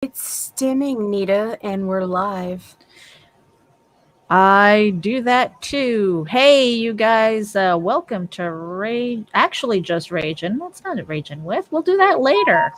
It's stimming, Nita, and we're live. I do that too. Hey, you guys, welcome to Rage. Actually, just Ragin. That's not a Ragin with. We'll do that later.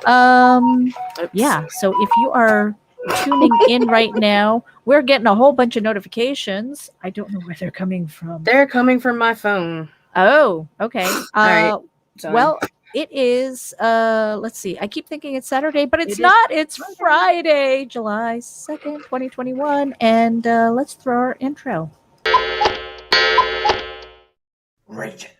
Oops. Yeah. So if you are tuning in right now, we're getting a whole bunch of notifications. I don't know where they're coming from. They're coming from my phone. Oh, okay. Right. Sorry. Well, it is. Let's see. I keep thinking it's Saturday, but it's It is not. It's Friday, July 2nd, 2021, and let's throw our intro. Raging.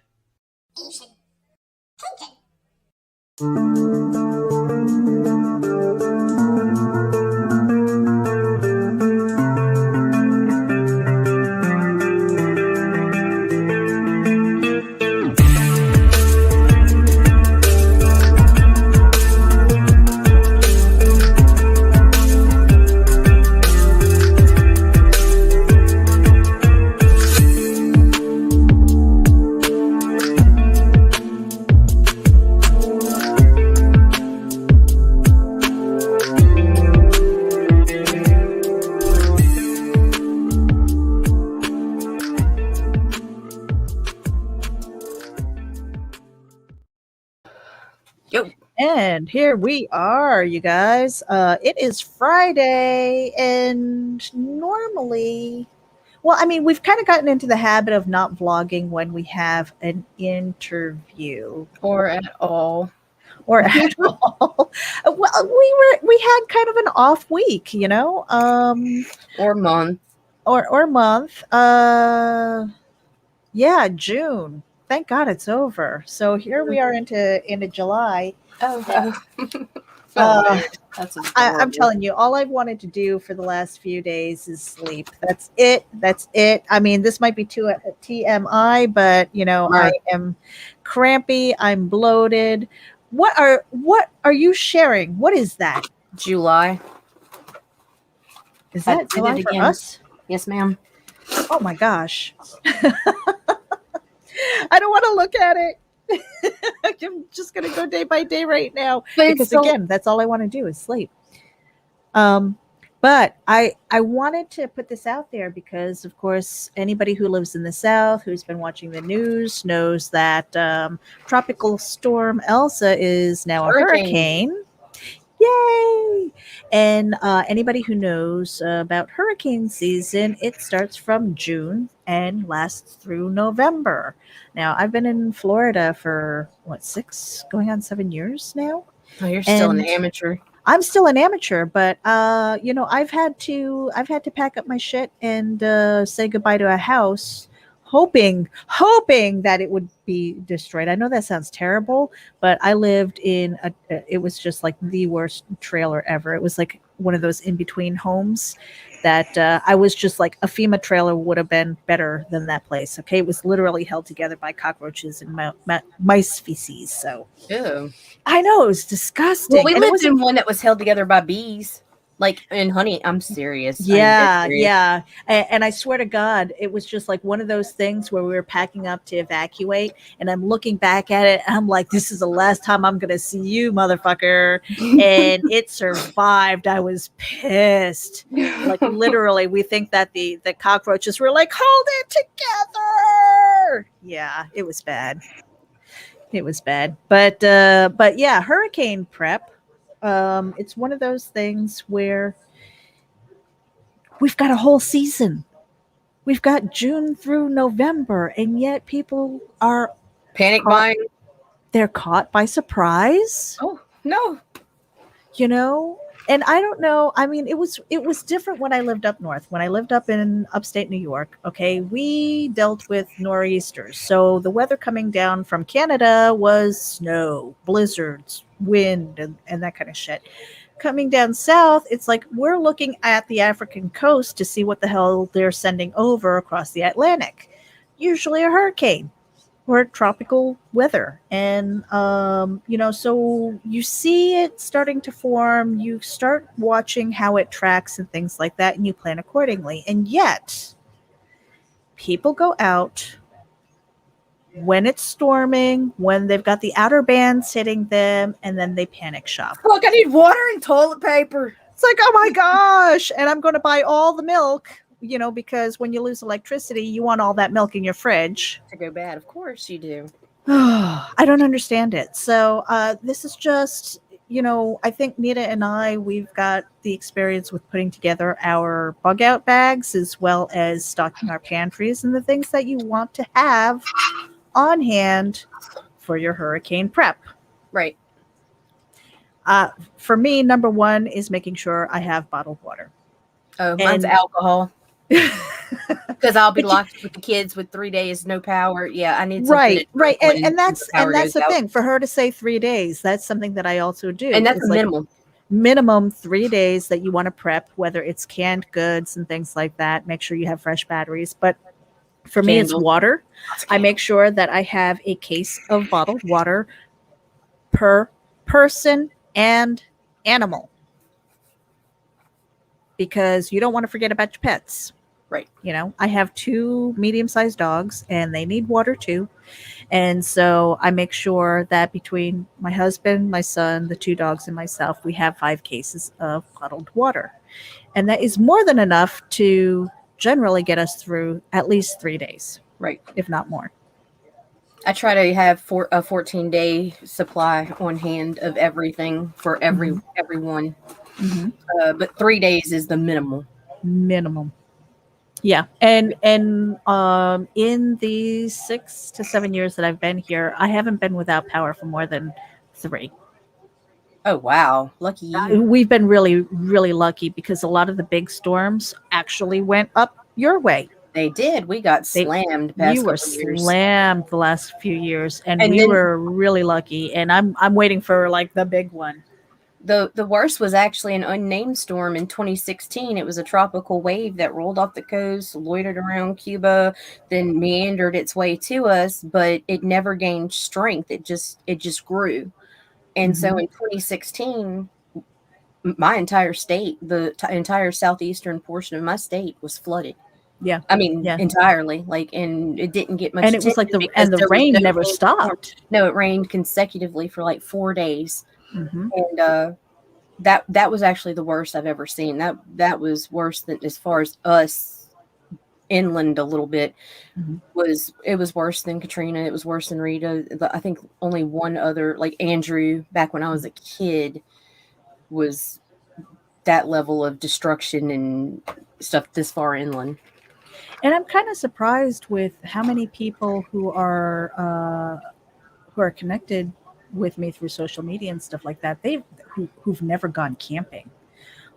Yo. And here we are, you guys. It is Friday, and normally, well, I mean, we've kind of gotten into the habit of not vlogging when we have an interview Or at all. or at all. Well, we had kind of an off week, Or month. or month. Yeah, June. Thank God it's over. So here we are into July. Oh. Uh, That's I'm telling you, all I've wanted to do for the last few days is sleep. That's it. That's it. I mean, this might be too TMI, but Right. I am crampy. I'm bloated. What are you sharing? What is that? July. Is I that did July it for again. us? Yes, ma'am. Oh my gosh. I don't want to look at it. I'm just going to go day by day right now because again, that's all I want to do is sleep. But I wanted to put this out there because, of course, anybody who lives in the South who's been watching the news knows that Tropical Storm Elsa is now a hurricane. Yay! And anybody who knows about hurricane season, it starts from June and lasts through November. Now, I've been in Florida for going on 7 years now. Oh, you're still an And amateur. I'm still an amateur, but I've had to pack up my shit and say goodbye to a house, hoping that it would be destroyed. I know that sounds terrible, but I lived in it was just like the worst trailer ever. It was like one of those in between homes that I was just like a FEMA trailer would have been better than that place. Okay, it was literally held together by cockroaches and mice feces. So Ew. I know it was disgusting. Well, we And it lived was in one that was held together by bees. Like in honey. I'm serious. Yeah, I'm serious. yeah. And I swear to God, it was just like one of those things where we were packing up to evacuate, and I'm looking back at it, and I'm like, this is the last time I'm going to see you, motherfucker. And it survived. I was pissed. Like, literally, we think that the cockroaches were like, hold it together. Yeah, it was bad. It was bad. But yeah, hurricane prep. It's one of those things where we've got a whole season. We've got June through November, and yet people are Panic buying. They're caught by surprise. Oh no. And I don't know. I mean, it was different when I lived up north. When I lived up in upstate New York, okay, we dealt with nor'easters. So the weather coming down from Canada was snow, blizzards, wind, and that kind of shit. Coming down south, it's like we're looking at the African coast to see what the hell they're sending over across the Atlantic. Usually a hurricane or tropical weather. And, so you see it starting to form, you start watching how it tracks and things like that, and you plan accordingly. And yet, people go out when it's storming, when they've got the outer bands hitting them, and then they panic shop. Look, I need water and toilet paper. It's like, oh my gosh. And I'm going to buy all the milk, because when you lose electricity, you want all that milk in your fridge. To go bad, of course you do. I don't understand it. So this is just, I think Nita and we've got the experience with putting together our bug out bags as well as stocking our pantries and the things that you want to have on hand for your hurricane prep. Right. For me, number one is making sure I have bottled water. Oh, mine's alcohol. Because I'll be locked with the kids with 3 days, no power. Yeah, I need something. Right. And that's the thing. For her to say 3 days, that's something that I also do. And that's a minimum 3 days that you want to prep, whether it's canned goods and things like that. Make sure you have fresh batteries. But for me, it's water. I make sure that I have a case of bottled water per person and animal, because you don't want to forget about your pets. Right. I have 2 medium-sized dogs and they need water too. And so I make sure that between my husband, my son, the 2 dogs, and myself, we have 5 cases of bottled water. And that is more than enough to generally get us through at least 3 days. Right. If not more. I try to have a 14-day supply on hand of everything for everyone. Mm-hmm. But 3 days is the minimum. Yeah. And in the 6 to 7 years that I've been here, I haven't been without power for more than 3. Oh, wow. Lucky you. We've been really, really lucky because a lot of the big storms actually went up your way. They did. We got slammed. We were slammed the last few years, and we were really lucky. And I'm waiting for like the big one. The worst was actually an unnamed storm in 2016. It was a tropical wave that rolled off the coast, loitered around Cuba, then meandered its way to us, but it never gained strength. It just grew. And so in 2016, my entire state, the entire southeastern portion of my state was flooded. Yeah. I mean, entirely. And it didn't get much attention. And it was like the rain never stopped. No, it rained consecutively for like 4 days. Mm-hmm. And that was actually the worst I've ever seen. That was worse than, as far as us inland a little bit, it was worse than Katrina. It was worse than Rita. I think only one other, like Andrew, back when I was a kid, was that level of destruction and stuff this far inland. And I'm kind of surprised with how many people who are connected with me through social media and stuff like that, who've never gone camping.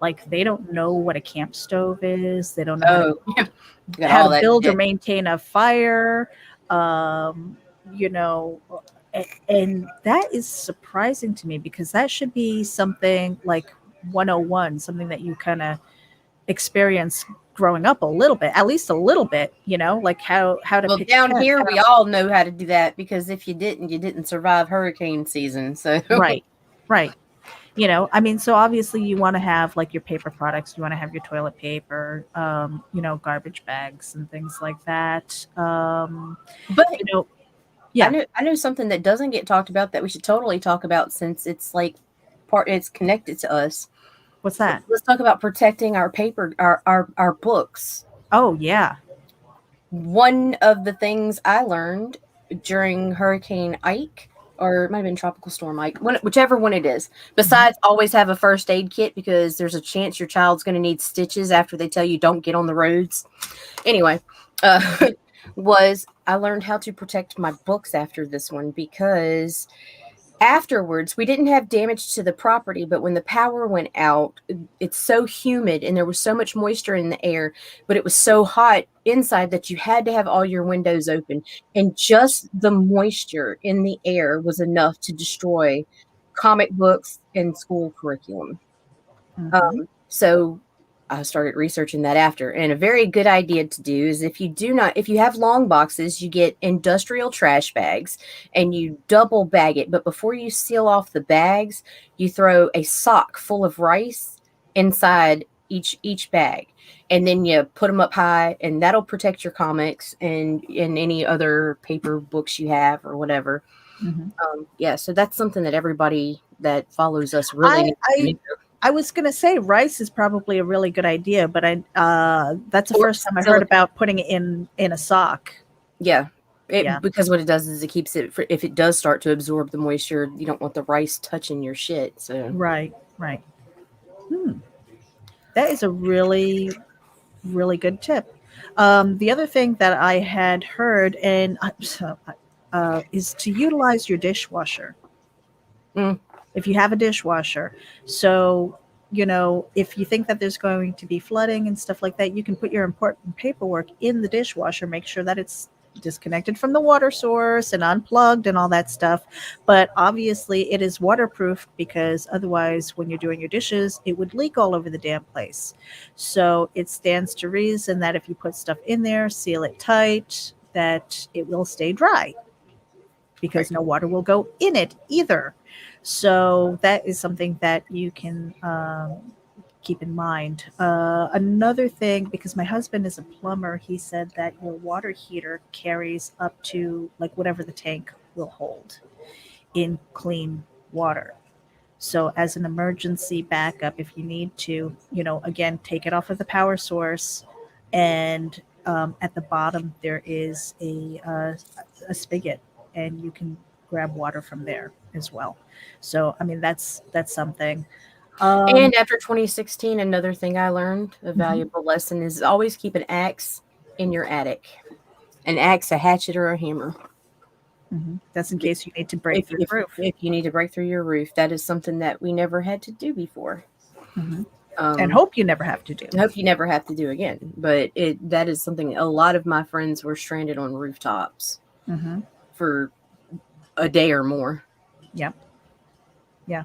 Like, they don't know what a camp stove is. They don't know how to build or maintain a fire. And that is surprising to me, because that should be something like 101, something that you kind of experience growing up a little bit, at least a little bit, like how to. Well, down here we all know how to do that, because if you didn't survive hurricane season. So right. So obviously you want to have like your paper products, you want to have your toilet paper, garbage bags and things like that. But I know something that doesn't get talked about that we should totally talk about, since it's like it's connected to us. What's that? Let's talk about protecting our paper, our books. Oh, yeah. One of the things I learned during Hurricane Ike, or it might have been Tropical Storm Ike, whichever one it is, besides always have a first aid kit, because there's a chance your child's going to need stitches after they tell you don't get on the roads. Anyway, was I learned how to protect my books after this one, because afterwards, we didn't have damage to the property, but when the power went out, it's so humid and there was so much moisture in the air, but it was so hot inside that you had to have all your windows open. And just the moisture in the air was enough to destroy comic books and school curriculum. So I started researching that after. And a very good idea to do is, if you have long boxes, you get industrial trash bags and you double bag it. But before you seal off the bags, you throw a sock full of rice inside each bag, and then you put them up high, and that'll protect your comics and any other paper books you have or whatever. Mhm. Yeah, so that's something that everybody that follows us really I needs to I do. I was gonna say rice is probably a really good idea, but that's the Or first time I heard silicone. about putting it in a sock. Yeah. Yeah, Because what it does is it keeps it if it does start to absorb the moisture, you don't want the rice touching your shit. So right, right. Hmm. That is a really, really good tip. The other thing that I had heard is to utilize your dishwasher. mm, If you have a dishwasher, so if you think that there's going to be flooding and stuff like that, you can put your important paperwork in the dishwasher, make sure that it's disconnected from the water source and unplugged and all that stuff. But obviously it is waterproof, because otherwise when you're doing your dishes it would leak all over the damn place. So it stands to reason that if you put stuff in there, seal it tight, that it will stay dry, right. because no water will go in it either. So that is something that you can keep in mind. Another thing, because my husband is a plumber, he said that your water heater carries up to like whatever the tank will hold in clean water. So, as an emergency backup, if you need to, again, take it off of the power source, and at the bottom there is a spigot, and you can grab water from there as well. So, I mean, that's something. Um, And after 2016, another thing I learned, a mhm, valuable lesson, is always keep an axe in your attic. An axe, a hatchet, or a hammer. mhm. That's in Be- case you need to break through the roof. If you need to break through your roof, that is something that we never had to do before. Mhm. And Um, hope you never have to do. I hope you never have to do again. But that is something a lot of my friends were stranded on rooftops Hmm. for a day or more. Yeah, yeah.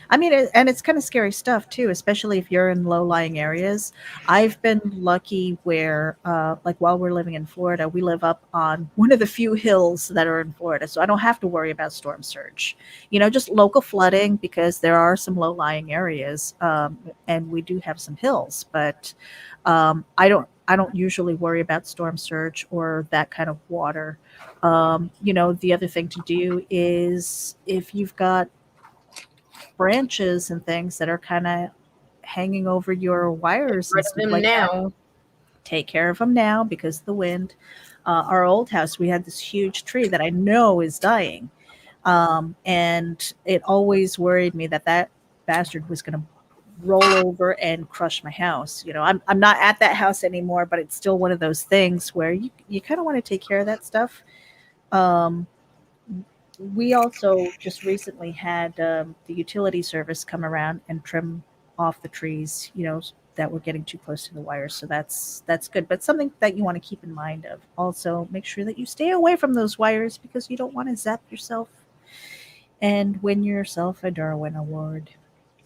I mean, and it's kind of scary stuff too, especially if you're in low-lying areas. I've been lucky where, like, while we're living in Florida, we live up on one of the few hills that are in Florida, so I don't have to worry about storm surge. Just local flooding, because there are some low-lying areas, and we do have some hills, but I don't usually worry about storm surge or that kind of water. The other thing to do is, if you've got branches and things that are kind of hanging over your wires and Rid of stuff them like that, now. take care of them now, because of the wind. Our old house, we had this huge tree that I know is dying. And it always worried me that that bastard was going to roll over and crush my house. I'm not at that house anymore, but it's still one of those things where you kind of want to take care of that stuff. Um, we also just recently had the utility service come around and trim off the trees, that were getting too close to the wires. So that's good, but something that you want to keep in mind of. Also, make sure that you stay away from those wires, because you don't want to zap yourself and win yourself a Darwin Award.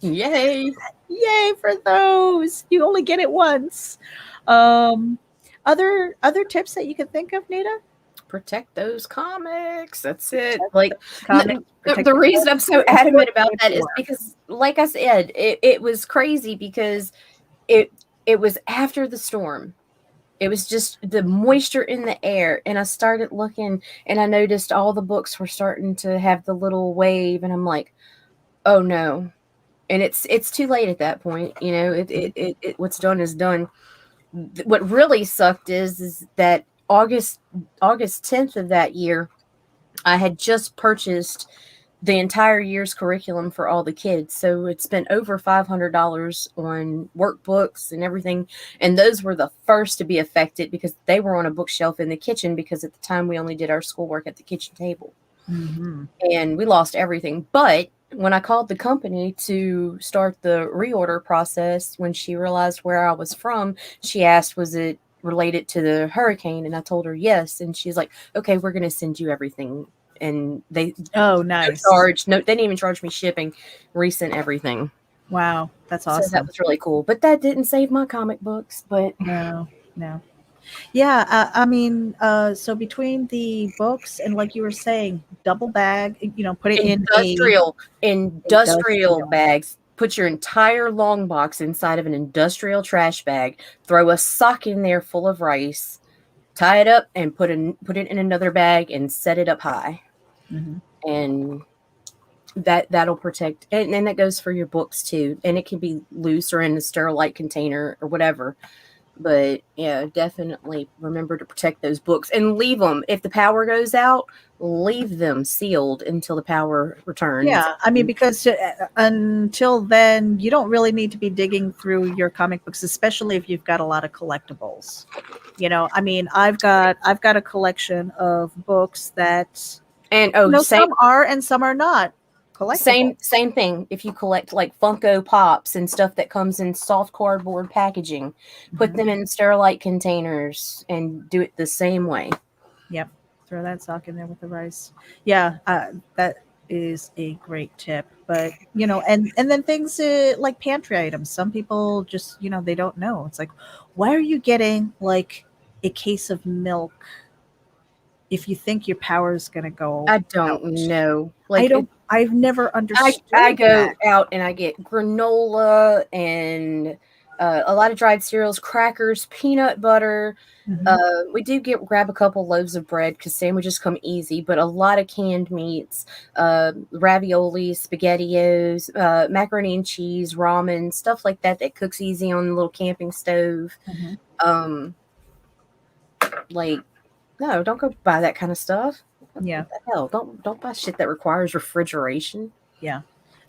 Yay! Yay for those! You only get it once. Um, other tips that you can think of, Nita? Protect those comics. That's it. Protect Like those comics. Protect the the reason books. I'm so It's adamant important about what that you is learn. because, like I said, it was crazy because it it was after the storm. It was just the moisture in the air, and I started looking, and I noticed all the books were starting to have the little wave, and I'm like, oh no. And it's too late at that point. What's done is done. What really sucked is that August 10th of that year, I had just purchased the entire year's curriculum for all the kids. So it spent over $500 on workbooks and everything. And those were the first to be affected because they were on a bookshelf in the kitchen, because at the time we only did our schoolwork at the kitchen table. Mm-hmm. And we lost everything. But when I called the company to start the reorder process, when she realized where I was from, she asked, was it related to the hurricane? And I told her yes. And she's like, okay, we're going to send you everything. And they Oh, no nice. charge, no, they didn't even charge me shipping, resent everything. Wow, that's So that awesome. was really cool. But that didn't save my comic books. But No, no. Yeah, I mean, so between the books and, like you were saying, double bag, put it in a industrial industrial. bags. put your entire long box inside of an industrial trash bag, throw a sock in there full of rice, tie it up, and put it in another bag and set it up high. Mhm. And that'll protect, and that goes for your books too. And it can be loose or in a sterilite container or whatever. But yeah, definitely remember to protect those books and leave them. If the power goes out, leave them sealed until the power returns. Yeah, I mean, because until then, you don't really need to be digging through your comic books, especially if you've got a lot of collectibles. I mean, I've got a collection of books that And oh, some are and some are not collectible. same thing. If you collect like Funko Pops and stuff that comes in soft cardboard packaging, put Mhm. them in sterilite containers and do it the same way. Yep, throw that sock in there with the rice. Yeah, that is a great tip. But and then things like pantry items. Some people just they don't know. It's like, why are you getting like a case of milk if you think your power is going to go I don't out? know. I Like don't. I've never I understood go that. out and I get granola and a lot of dried cereals, crackers, peanut butter. Mhm. We do grab a couple loaves of bread because sandwiches come easy, but a lot of canned meats, ravioli, spaghettios, macaroni and cheese, ramen, stuff like that that cooks easy on the little camping stove. Mhm. Um, like no, don't go buy that kind of stuff. Yeah, What the hell? Don't buy shit that requires refrigeration. yeah.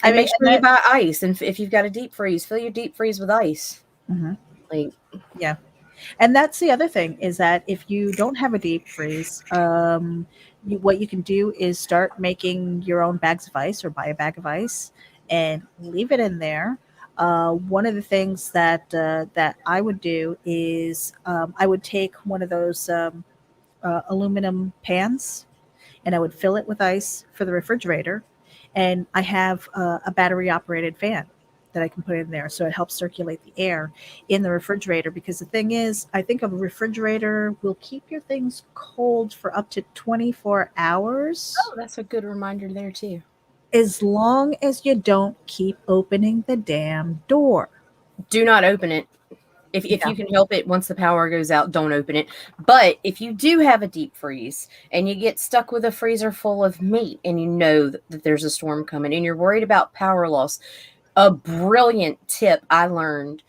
I And mean, make and sure you that. buy ice. And if you've got a deep freeze, fill your deep freeze with ice. Mhm. Like, Yeah. And that's the other thing is that if you don't have a deep freeze, what you can do is start making your own bags of ice or buy a bag of ice and leave it in there. One of the things that I would do is I would take one of those aluminum pans and I would fill it with ice for the refrigerator. And I have a battery operated fan that I can put in there. So it helps circulate the air in the refrigerator. Because the thing is, I think a refrigerator will keep your things cold for up to 24 hours oh, that's a good reminder there too. as long as you don't keep opening the damn door. Do not open it. If Yeah. you can help it, once the power goes out, don't open it. But if you do have a deep freeze and you get stuck with a freezer full of meat and you know that there's a storm coming and you're worried about power loss, a brilliant tip I learned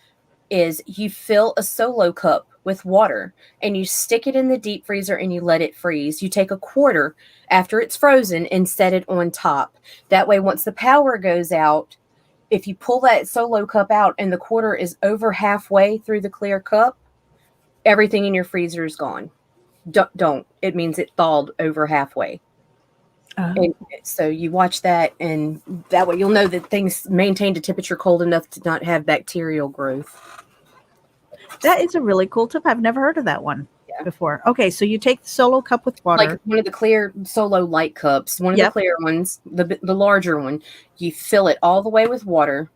is you fill a solo cup with water and you stick it in the deep freezer and you let it freeze. You take a quarter after it's frozen and set it on top. That way, once the power goes out, if you pull that solo cup out and the quarter is over halfway through the clear cup, everything in your freezer is gone. Don't. It means it thawed over halfway. Oh, And so you watch that, and that way you'll know that things maintained a temperature cold enough to not have bacterial growth. that is a really cool tip. I've never heard of that one Yeah. before. Okay, so you take the solo cup with Like water. one of the clear solo light cups, one of the Yep. clear ones, the larger one, you fill it all the way with water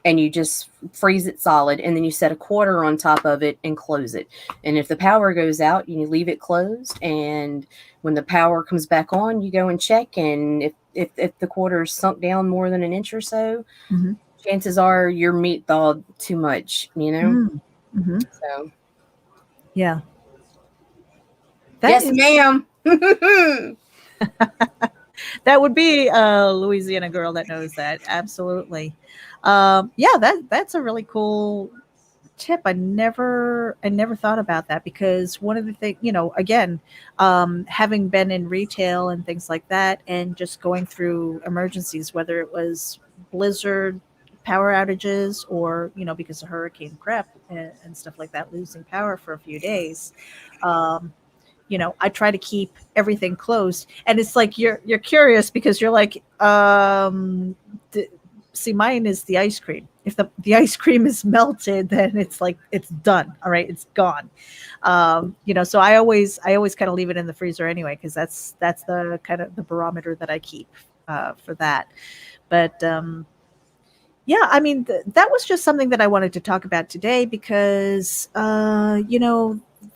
and you just freeze it solid, and then you set a quarter on top of it and close it. And if the power goes out, you leave it closed, and when the power comes back on, you go and check, and if the quarter is sunk down more than an inch or so, Mhm. chances are your meat thawed too much, you know? Mm. Mhm. So, Yeah. That yes, is ma'am. that would be a Louisiana girl that knows that. Absolutely. Yeah, that's a really cool tip. I never thought about that because one of the things, again, having been in retail and things like that, and just going through emergencies, whether it was blizzard power outages or because of hurricane prep and stuff like that, losing power for a few days. Um, I try to keep everything closed. And it's like you're curious because you're like, see, mine is the ice cream. If the ice cream is melted, then it's like it's done. All right, it's gone. So I always kind of leave it in the freezer anyway because that's the kind of the barometer that I keep for that. But yeah, I mean, that was just something that I wanted to talk about today because,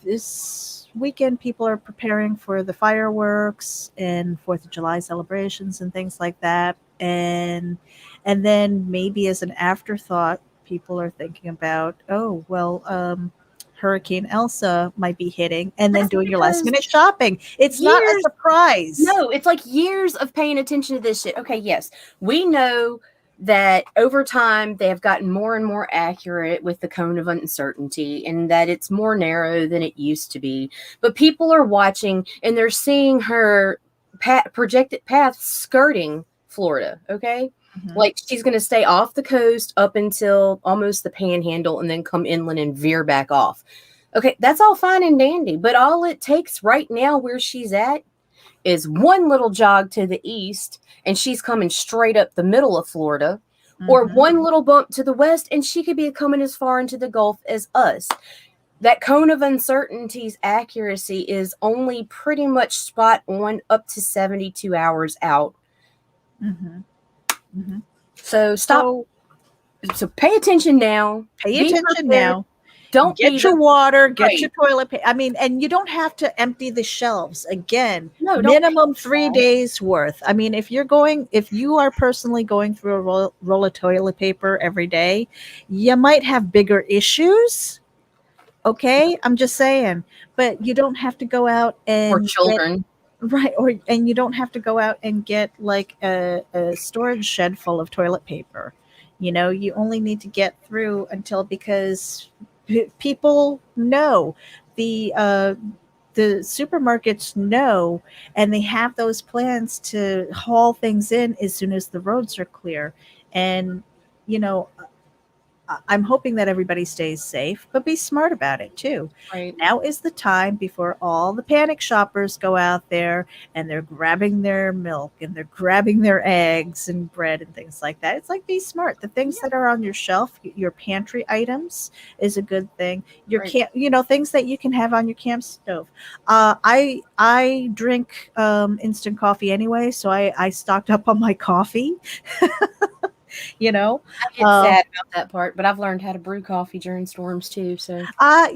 this weekend people are preparing for the fireworks and 4th of July celebrations and things like that. and then maybe as an afterthought, people are thinking about, oh well, Hurricane Elsa might be hitting, and then That's doing your last because minute shopping. It's not a years surprise. No, it's like years of paying attention to this shit. Okay, yes, we know that over time they have gotten more and more accurate with the cone of uncertainty and that it's more narrow than it used to be. But people are watching and they're seeing her projected path skirting Florida, okay? Mhm. Like she's going to stay off the coast up until almost the panhandle and then come inland and veer back off. Okay, that's all fine and dandy, but all it takes right now where she's at is one little jog to the east and she's coming straight up the middle of Florida, or Mhm. one little bump to the west and she could be coming as far into the Gulf as us. That cone of uncertainty's accuracy is only pretty much spot on up to 72 hours out. Mhm. Mhm. So stop. So pay attention now. Pay Be attention prepared. now. Don't be Get your the water, get your right. toilet paper. I mean, and you don't have to empty the shelves. Again, No, don't minimum panic 3 days worth. I mean, if you are personally going through a roll of toilet paper every day, you might have bigger issues. Okay, I'm just saying, but you don't have to go out for and get children. right, or and you don't have to go out and get like a storage shed full of toilet paper. You only need to get through until, because people know, the supermarkets know, and they have those plans to haul things in as soon as the roads are clear. And you know I'm hoping that everybody stays safe, but be smart about it too. Right. Now is the time before all the panic shoppers go out there and they're grabbing their milk and they're grabbing their eggs and bread and things like that. It's like, be smart. The things Yeah. that are on your shelf, your pantry items, is a good thing. Your Right. camp, things that you can have on your camp stove. I drink instant coffee anyway, so I stocked up on my coffee. you know, I get uh, sad about that part, but I've learned how to brew coffee during storms too. So I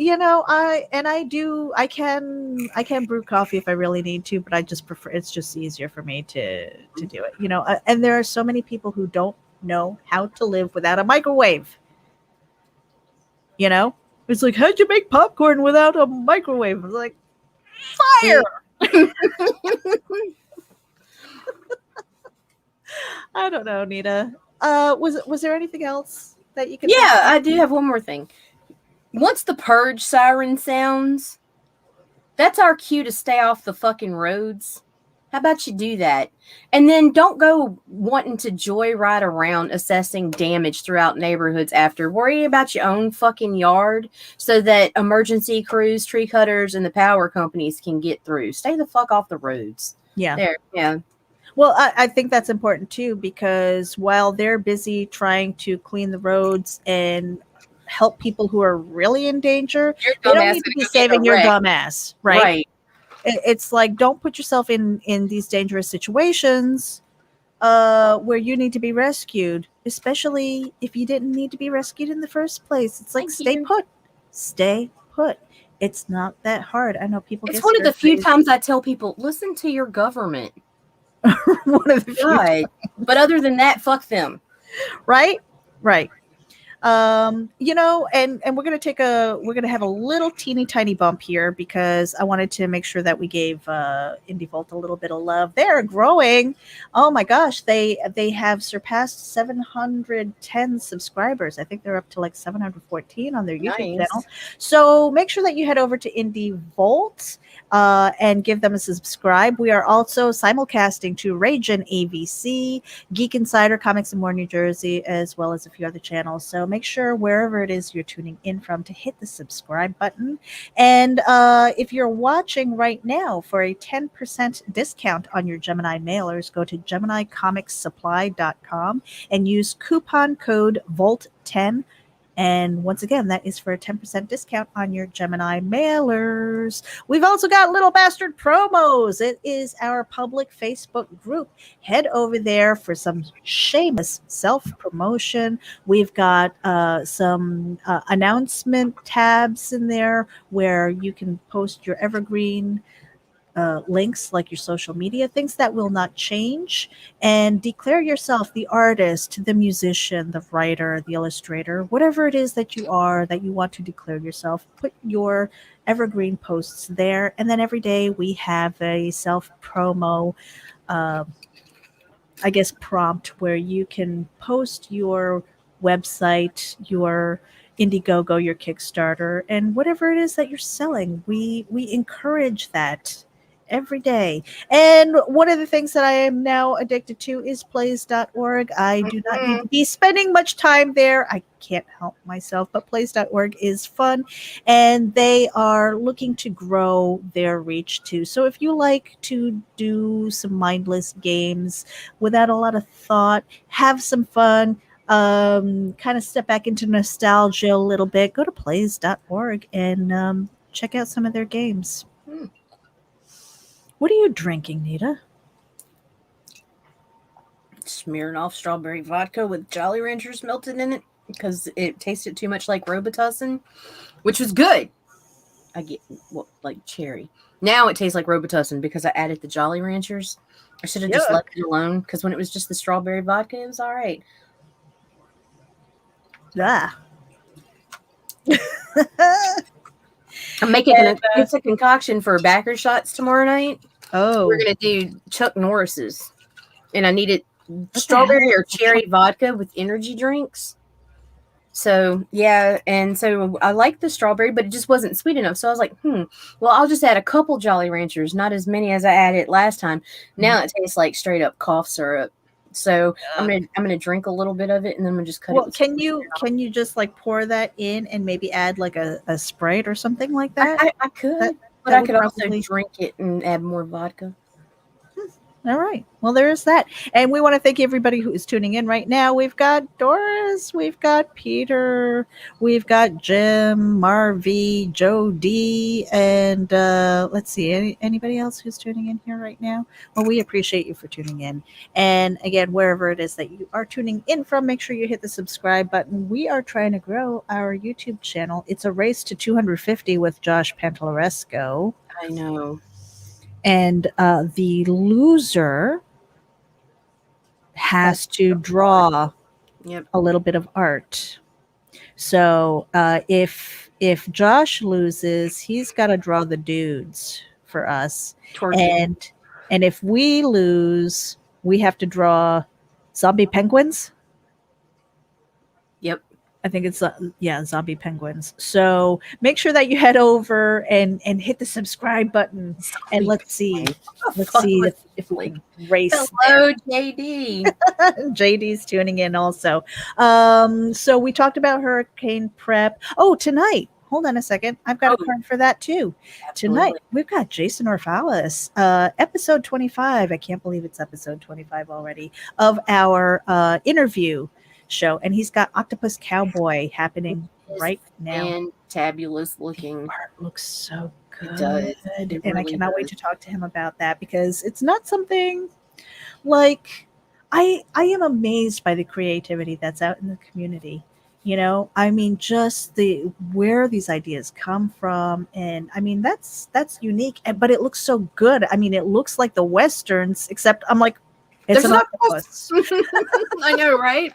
can brew coffee if I really need to, but I just prefer, it's just easier for me to do it. And there are so many people who don't know how to live without a microwave. You know, it's like, how'd you make popcorn without a microwave? It's like, fire. see, I don't know, Nita. Was there anything else that you could think yeah, of? I do have one more thing. Once the purge siren sounds, that's our cue to stay off the fucking roads. How about you do that? And then don't go wanting to joyride around assessing damage throughout neighborhoods after. Worry about your own fucking yard so that emergency crews, tree cutters, and the power companies can get through. Stay the fuck off the roads. Yeah. There, yeah. Well, I think that's important too, because while they're busy trying to clean the roads and help people who are really in danger, Your they don't dumbass need to gonna be go get in a saving your wreck. dumb ass, right? Right. It's like, don't put yourself in these dangerous situations where you need to be rescued, especially if you didn't need to be rescued in the first place. It's like, Thank stay you. put, stay put. It's not that hard. I know people It's get one of the stir few crazy. times I tell people, listen to your government. One of the few God. But other than that, fuck them. right, right. And we're gonna have a little teeny tiny bump here, because I wanted to make sure that we gave Indie Vault a little bit of love. They're growing. Oh my gosh, they have surpassed 710 subscribers. I think they're up to like 714 on their YouTube Nice. channel. So make sure that you head over to Indie Vault and give them a subscribe. We are also simulcasting to RAGIN AVC, Geek Insider, Comics and More New Jersey, as well as a few other channels. So make sure wherever it is you're tuning in from to hit the subscribe button. And if you're watching right now, for a 10% discount on your Gemini mailers, go to GeminiComicsSupply.com and use coupon code VOLT10. And once again, that is for a 10% discount on your Gemini mailers. We've also got Little Bastard Promos. It is our public Facebook group. Head over there for some shameless self-promotion. We've got some announcement tabs in there where you can post your evergreen links like your social media, things that will not change, and declare yourself the artist, the musician, the writer, the illustrator, whatever it is that you are, that you want to declare yourself. Put your evergreen posts there, and then every day we have a self promo, uh, I guess, prompt where you can post your website, your Indiegogo, your Kickstarter, and whatever it is that you're selling. We encourage that every day. And one of the things that I am now addicted to is plays.org. I do not need to be spending much time there. I can't help myself, but plays.org is fun, and they are looking to grow their reach too. So if you like to do some mindless games without a lot of thought, have some fun, kind of step back into nostalgia a little bit, go to plays.org and check out some of their games. What are you drinking, Nita? Smirnoff strawberry vodka with Jolly Ranchers melted in it because it tasted too much like Robitussin, which was good. I get like cherry. Now it tastes like Robitussin because I added the Jolly Ranchers. I should have just left it alone because when it was just the strawberry vodka, it was all right. Ah. I'm making it's a concoction for backer shots tomorrow night. Oh, We're gonna do Chuck Norris's, and I needed strawberry or cherry vodka with energy drinks. So yeah, and so I liked the strawberry, but it just wasn't sweet enough. So I was like, well, I'll just add a couple Jolly Ranchers, not as many as I added last time. Now it tastes like straight up cough syrup. So I'm gonna drink a little bit of it, and then I'm gonna just cut it. With can you just like pour that in and maybe add like a Sprite or something like that? I could, but I could also drink it and add more vodka. All right. Well, there's that. And we want to thank everybody who is tuning in right now. We've got Doris, we've got Peter, we've got Jim, Marvy, Joe D, and let's see, anybody else who's tuning in here right now? Well, we appreciate you for tuning in. And again, wherever it is that you are tuning in from, make sure you hit the subscribe button. We are trying to grow our YouTube channel. It's a race to 250 with Josh Pantalaresco. I know. And the loser has to draw a little bit of art. So if Josh loses, he's got to draw the dudes for us. And if we lose, we have to draw zombie penguins. Yep. I think it's zombie penguins. So make sure that you head over and hit the subscribe button, and let's see if we can race. Hello, JD. JD's tuning in also. So we talked about hurricane prep. Oh, tonight. Hold on a second. I've got a card for that too. Absolutely. Tonight we've got Jason Orfalis, episode 25. I can't believe it's episode 25 already of our interview show, and he's got Octopus Cowboy happening right now. Fantabulous looking. The art looks so good. It does. And I cannot wait to talk to him about that, because it's not something like I am amazed by the creativity that's out in the community. You know, I mean, just where these ideas come from, and I mean that's unique, but it looks so good. I mean, it looks like the Westerns, except I'm like, it's an octopus. I know, right?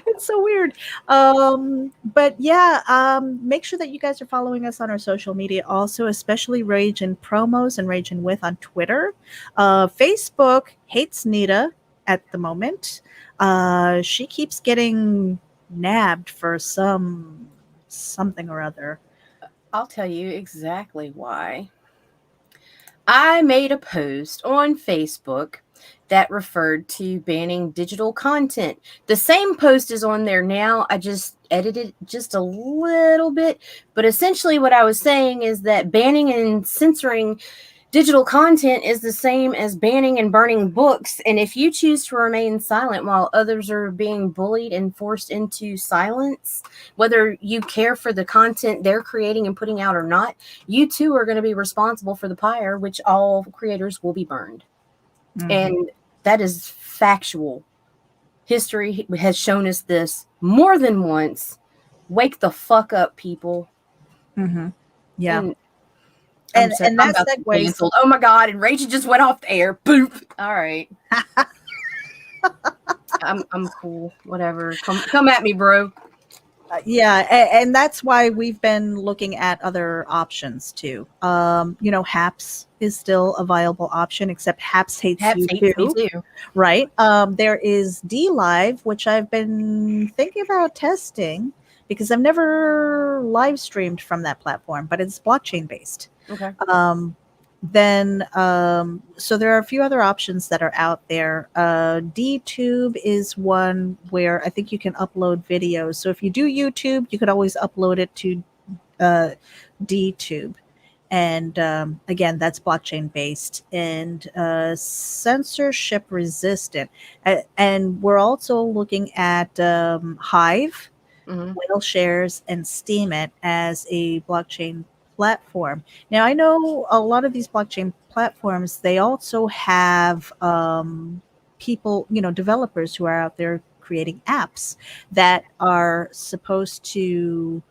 It's so weird. But yeah, make sure that you guys are following us on our social media also, especially Ragin Promos and Ragin With on Twitter. Facebook hates Nita at the moment. She keeps getting nabbed for something or other. I'll tell you exactly why. I made a post on Facebook that referred to banning digital content. The same post is on there now. I just edited just a little bit, but essentially what I was saying is that banning and censoring digital content is the same as banning and burning books. And if you choose to remain silent while others are being bullied and forced into silence, whether you care for the content they're creating and putting out or not, you too are going to be responsible for the pyre, which all creators will be burned. Mm-hmm. And that is factual. History has shown us this more than once. Wake the fuck up, people. Mm-hmm. Yeah. And And I'm that about to be segues. canceled. Oh my god! And Rachel just went off the air. Boop. All right. I'm cool. Whatever. Come at me, bro. Yeah, and that's why we've been looking at other options too. Haps is still a viable option, except Haps hates Haps you hates me too, too. right? There is D Live, which I've been thinking about testing because I've never live streamed from that platform, but it's blockchain based. Okay. So there are a few other options that are out there. DTube is one where I think you can upload videos. So if you do YouTube, you could always upload it to uh, DTube. And again, that's blockchain based and censorship resistant. And we're also looking at Hive, Mm-hmm. Whale Shares, and Steemit as a blockchain platform. Now, I know a lot of these blockchain platforms, they also have people, developers who are out there creating apps that are supposed to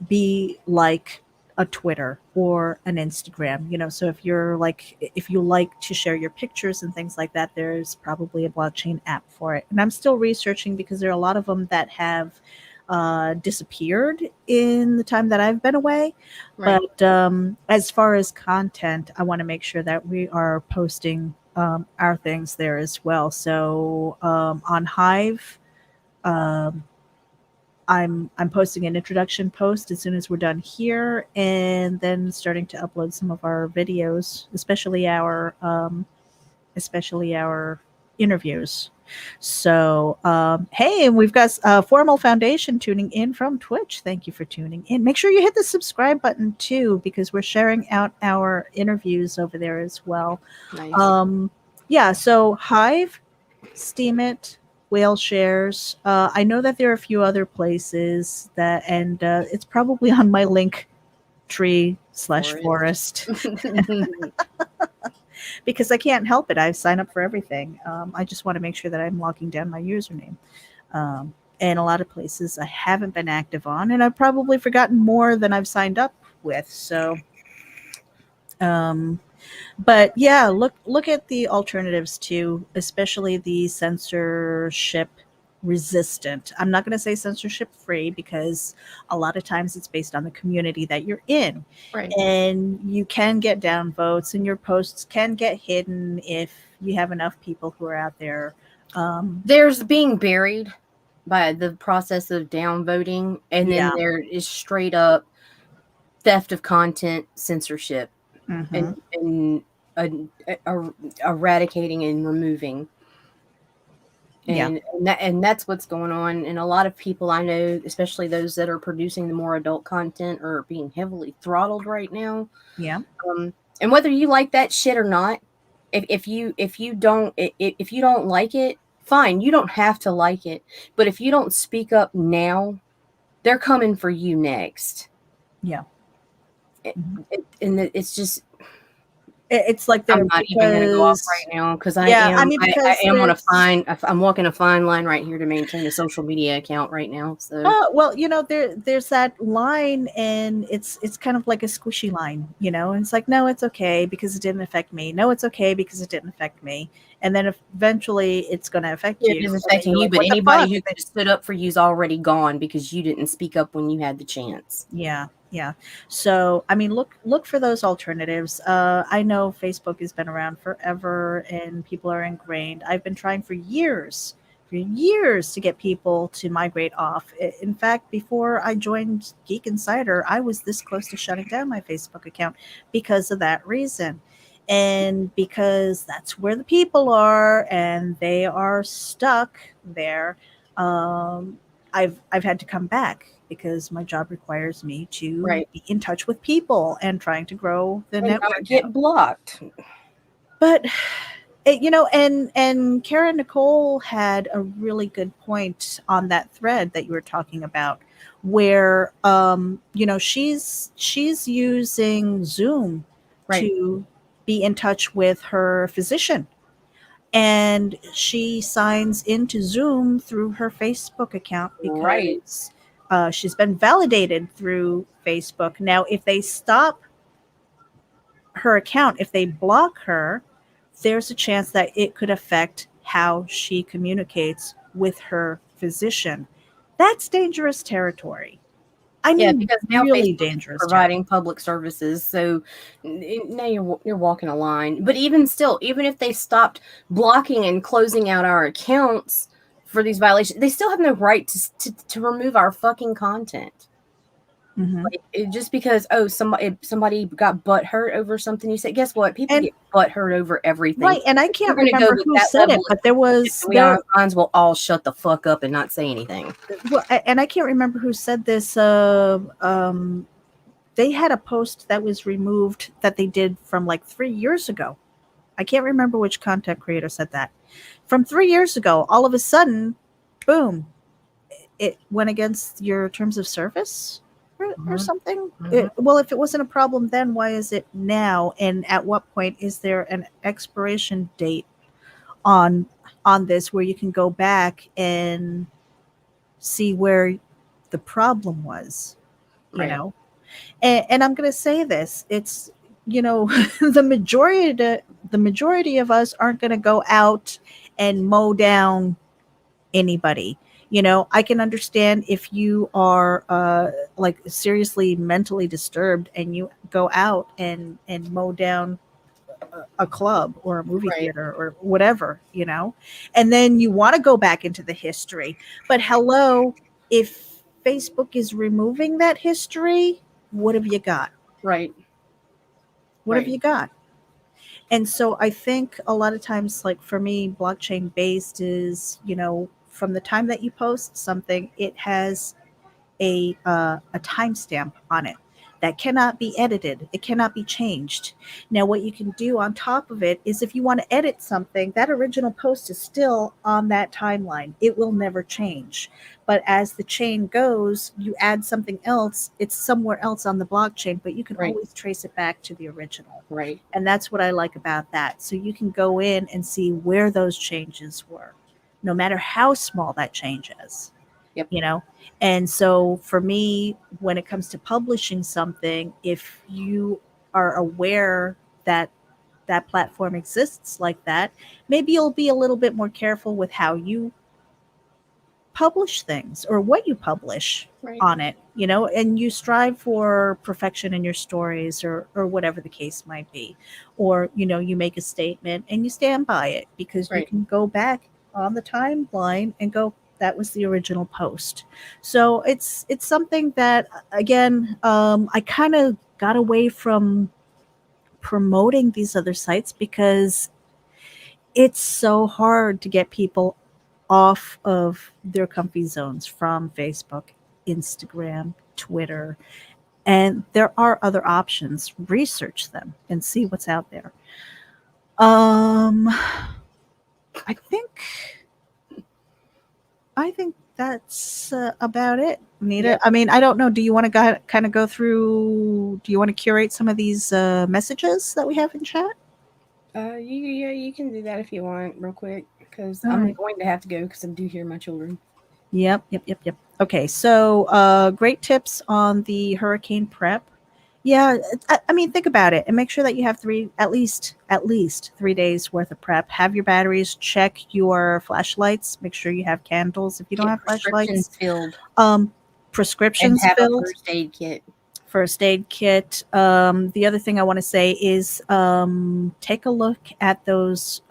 be like a Twitter or an Instagram, so if you like to share your pictures and things like that, there's probably a blockchain app for it. And I'm still researching because there are a lot of them that have disappeared in the time that I've been away. Right. But as far as content, I want to make sure that we are posting our things there as well. So on Hive, um, I'm posting an introduction post as soon as we're done here, and then starting to upload some of our videos, especially our interviews. So hey, and we've got Formal Foundation tuning in from Twitch. Thank you for tuning in. Make sure you hit the subscribe button too, because we're sharing out our interviews over there as well. Nice. Yeah, so Hive, Steemit, Whale Shares. I know that there are a few other places that, and it's probably on my link tree / forest because I can't help it. I've signed up for everything. I just want to make sure that I'm locking down my username. And a lot of places I haven't been active on, and I've probably forgotten more than I've signed up with. So, but yeah, look at the alternatives too, especially the censorship resistant. I'm not going to say censorship free because a lot of times it's based on the community that you're in. Right. And you can get down votes and your posts can get hidden if you have enough people who are out there. There's being buried by the process of downvoting, and then Yeah. there is straight up theft of content, censorship, Mm-hmm. and eradicating and removing. Yeah. And that's what's going on. And a lot of people I know, especially those that are producing the more adult content, are being heavily throttled right now. Yeah. And whether you like that shit or not, if you don't like it, fine. You don't have to like it. But if you don't speak up now, they're coming for you next. Yeah. And it's just, It's like I'm there not even going to go off because right now because yeah, I mean, I because am on there's I'm walking a fine line right here to maintain a social media account right now. So well, there's that line, and it's kind of like a squishy line, and it's like, no, it's okay because it didn't affect me. No, it's okay because it didn't affect me. And then eventually it's going to affect it you. is And then affecting you're you, like, but what the anybody fuck? who could have stood up for you is already gone because you didn't speak up when you had the chance. Yeah, yeah. So I mean, look for those alternatives. I know Facebook has been around forever, and people are ingrained. I've been trying for years to get people to migrate off. In fact, before I joined Geek Insider, I was this close to shutting down my Facebook account because of that reason. And because that's where the people are and they are stuck there, I've had to come back because my job requires me to Right. be in touch with people and trying to grow the And network not get out. blocked. But and Kara Nicole had a really good point on that thread that you were talking about, where she's using Zoom Right. to be in touch with her physician, and she signs into Zoom through her Facebook account Right. because she's been validated through Facebook. Now, if they stop her account, if they block her, there's a chance that it could affect how she communicates with her physician. That's dangerous territory. I Yeah, mean, because now really Facebook is dangerous providing territory. public services, so now you're walking a line. But even still, even if they stopped blocking and closing out our accounts for these violations, they still have no right to remove our fucking content. Hmm. Like, just because somebody got butt hurt over something you said. Guess what? People And get butt hurt over everything. right, and I If we're can't gonna go remember with who that said level it, of but there was we there. might as well all shut the fuck up and not say anything. Well, and I can't remember who said this. They had a post that was removed that they did from like 3 years ago. I can't remember which content creator said that. From 3 years ago, all of a sudden, boom, it went against your terms of service or Mhm, something. mhm. Well, if it wasn't a problem then, why is it now? And at what point is there an expiration date on this where you can go back and see where the problem was? You Right, know, and I'm going to say this: it's the majority of us aren't going to go out and mow down anybody. I can understand if you are like seriously mentally disturbed and you go out and mow down a club or a movie right, theater or whatever, and then you want to go back into the history. But hello, if Facebook is removing that history, what have you got? right, What have right, you got? And so I think a lot of times, like for me, blockchain based is, from the time that you post something, it has a timestamp on it that cannot be edited. It cannot be changed. Now, what you can do on top of it is if you want to edit something, that original post is still on that timeline. It will never change. But as the chain goes, you add something else, it's somewhere else on the blockchain, but you can right, always trace it back to the original. right. And that's what I like about that. So you can go in and see where those changes were, no matter how small that change is, Yep. you know? And so for me, when it comes to publishing something, if you are aware that that platform exists like that, maybe you'll be a little bit more careful with how you publish things or what you publish Right, on it, and you strive for perfection in your stories or whatever the case might be. Or, you make a statement and you stand by it because you right. can go back on the timeline and go, that was the original post. So it's something that, again, I kind of got away from promoting these other sites because it's so hard to get people off of their comfy zones from Facebook, Instagram, Twitter. And there are other options. Research them and see what's out there. Um, I think that's about it, Nita. Yep. I mean, I don't know. Do you want to kind of go through? Do you want to curate some of these messages that we have in chat? Yeah, you can do that if you want, real quick, because All I'm right. going to have to go because I do hear my children. Yep, yep, yep, yep. Okay, so great tips on the hurricane prep. Yeah, I mean, think about it and make sure that you have at least 3 days worth of prep. Have your batteries. Check your flashlights. Make sure you have candles. If you don't Get have flashlights, prescriptions filled um, and prescriptions have a filled, first aid kit. first aid kit. The other thing I want to say is take a look at those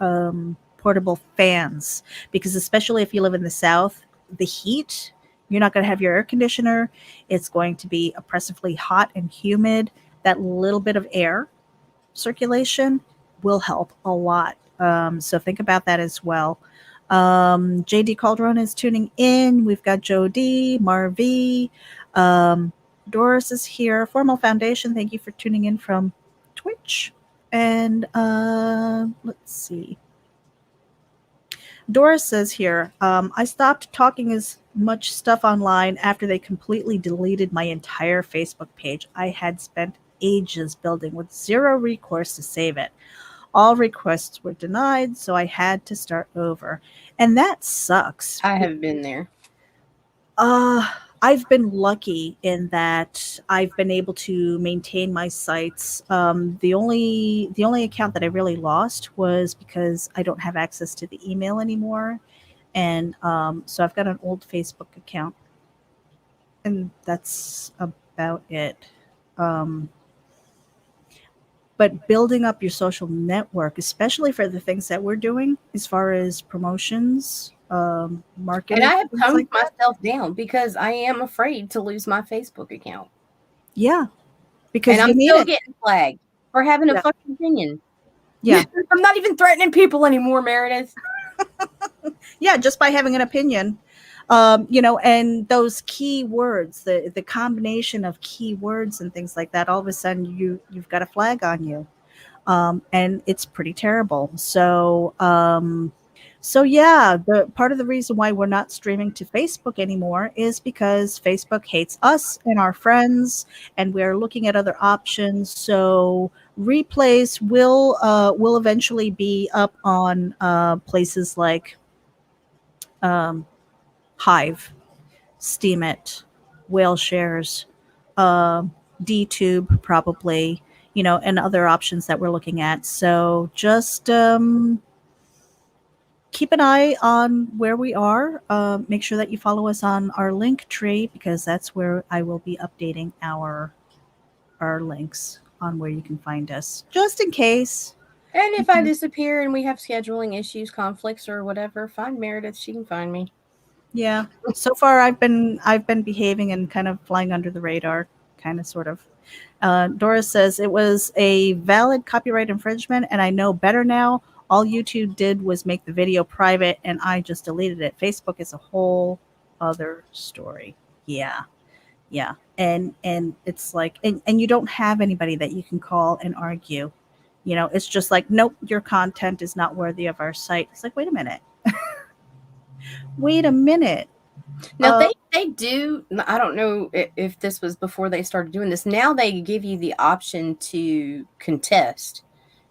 portable fans because, especially if you live in the South, the heat, you're not going to have your air conditioner. It's going to be oppressively hot and humid. That little bit of air circulation will help a lot. So think about that as well. JD Calderon is tuning in. We've got Joe D, Marv. Um, Doris is here. Formal Foundation, thank you for tuning in from Twitch. And let's see. Doris says here, I stopped talking as much stuff online after they completely deleted my entire Facebook page. I had spent ages building with zero recourse to save it. All requests were denied, so I had to start over. And that sucks. I have been there. Uh, I've been lucky in that I've been able to maintain my sites. The only account that I really lost was because I don't have access to the email anymore, and so I've got an old Facebook account, and that's about it. Um, but building up your social network, especially for the things that we're doing, as far as promotions, And marketing, I have things toned like that. myself down because I am afraid to lose my Facebook account. Yeah, And because I'm you need still it. getting flagged for having a Yeah, fucking opinion. yeah, I'm not even threatening people anymore, Meredith. yeah. Just by having an opinion, and those key words, the combination of key words and things like that. All of a sudden, you've got a flag on you, and it's pretty terrible. So yeah, the part of the reason why we're not streaming to Facebook anymore is because Facebook hates us and our friends, and we're looking at other options. So replays will eventually be up on places like um, Hive, Steemit, Whale Shares, uh, DTube probably, and other options that we're looking at. So just keep an eye on where we are. Make sure that you follow us on our link tree because that's where I will be updating our links on where you can find us, just in case. And if I disappear and we have scheduling issues, conflicts, or whatever, find Meredith. She can find me. Yeah. So far, I've been behaving and kind of flying under the radar, kind of, sort of. Doris says it was a valid copyright infringement, and I know better now. All YouTube did was make the video private, and I just deleted it. Facebook is a whole other story. Yeah, yeah, and it's like, and you don't have anybody that you can call and argue. It's just like, nope, your content is not worthy of our site. It's like, wait a minute, wait a minute. Now they do. I don't know if this was before they started doing this. Now they give you the option to contest,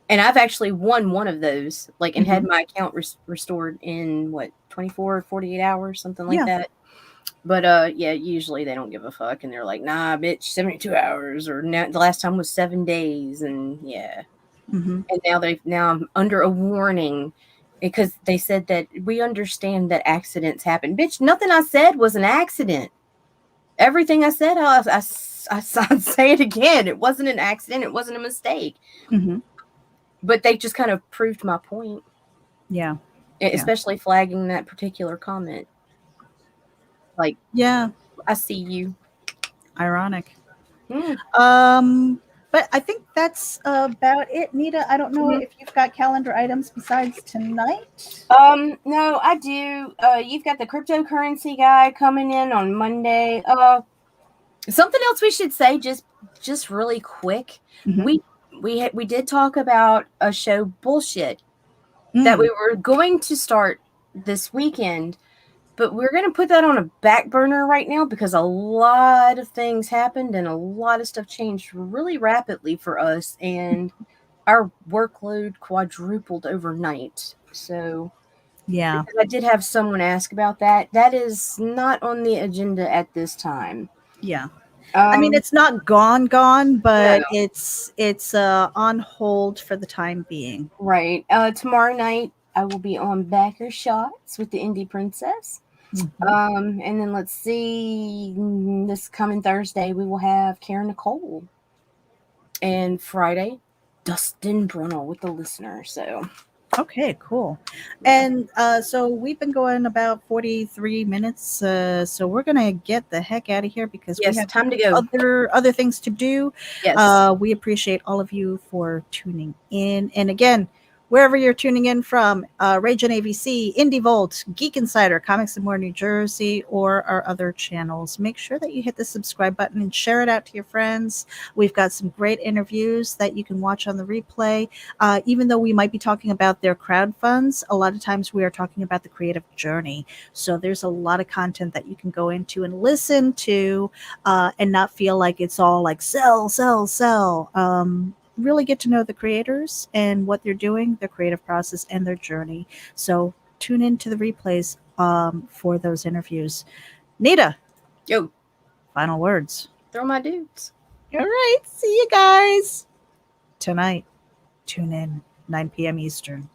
and I've actually won one of those. Like, and had Mhm. my account restored in what 24 or 48 hours, something like Yeah. that. But yeah, usually they don't give a fuck, and they're like, "Nah, bitch, 72 hours," or now the last time was 7 days, and yeah. Hmm. And now I'm under a warning because they said that we understand that accidents happen. Bitch, nothing I said was an accident. Everything I said, I say it again. It wasn't an accident. It wasn't a mistake. Hmm. But they just kind of proved my point, Yeah. Yeah. especially flagging that particular comment. Like, Yeah. I see you. Ironic. Hmm. But I think that's about it. Nita, I don't know Mhm. if you've got calendar items besides tonight. No, I do. You've got the cryptocurrency guy coming in on Monday. Something else we should say, just really quick. Hmm. We did talk about a show bullshit that Mm. we were going to start this weekend, but we're going to put that on a back burner right now because a lot of things happened and a lot of stuff changed really rapidly for us, and our workload quadrupled overnight. So, Yeah. because I did have someone ask about that, that is not on the agenda at this time. Yeah. I mean, Um, it's not gone, no. but it's on hold for the time being. Right. Tomorrow night I will be on Backer Shots with the Indie Princess. Hmm. And then let's see, this coming Thursday we will have Karen Nicole, and Friday Dustin Brunel with the listener. So Okay, cool. yeah. And so we've been going about 43 minutes. So we're gonna get the heck out of here because we Yes, have time to go. other things to do. Yes. We appreciate all of you for tuning in. And again, wherever you're tuning in from, Ragin AVC, Indie Volt, Geek Insider, Comics and More New Jersey, or our other channels, make sure that you hit the subscribe button and share it out to your friends. We've got some great interviews that you can watch on the replay. Even though we might be talking about their crowd funds, a lot of times we are talking about the creative journey. So there's a lot of content that you can go into and listen to, and not feel like it's all like sell, sell, sell. Really get to know the creators and what they're doing, their creative process, and their journey. So tune into the replays for those interviews. Nita, Yo. Final words. Throw my dudes. All right. See you guys tonight. Tune in, 9 p.m. Eastern.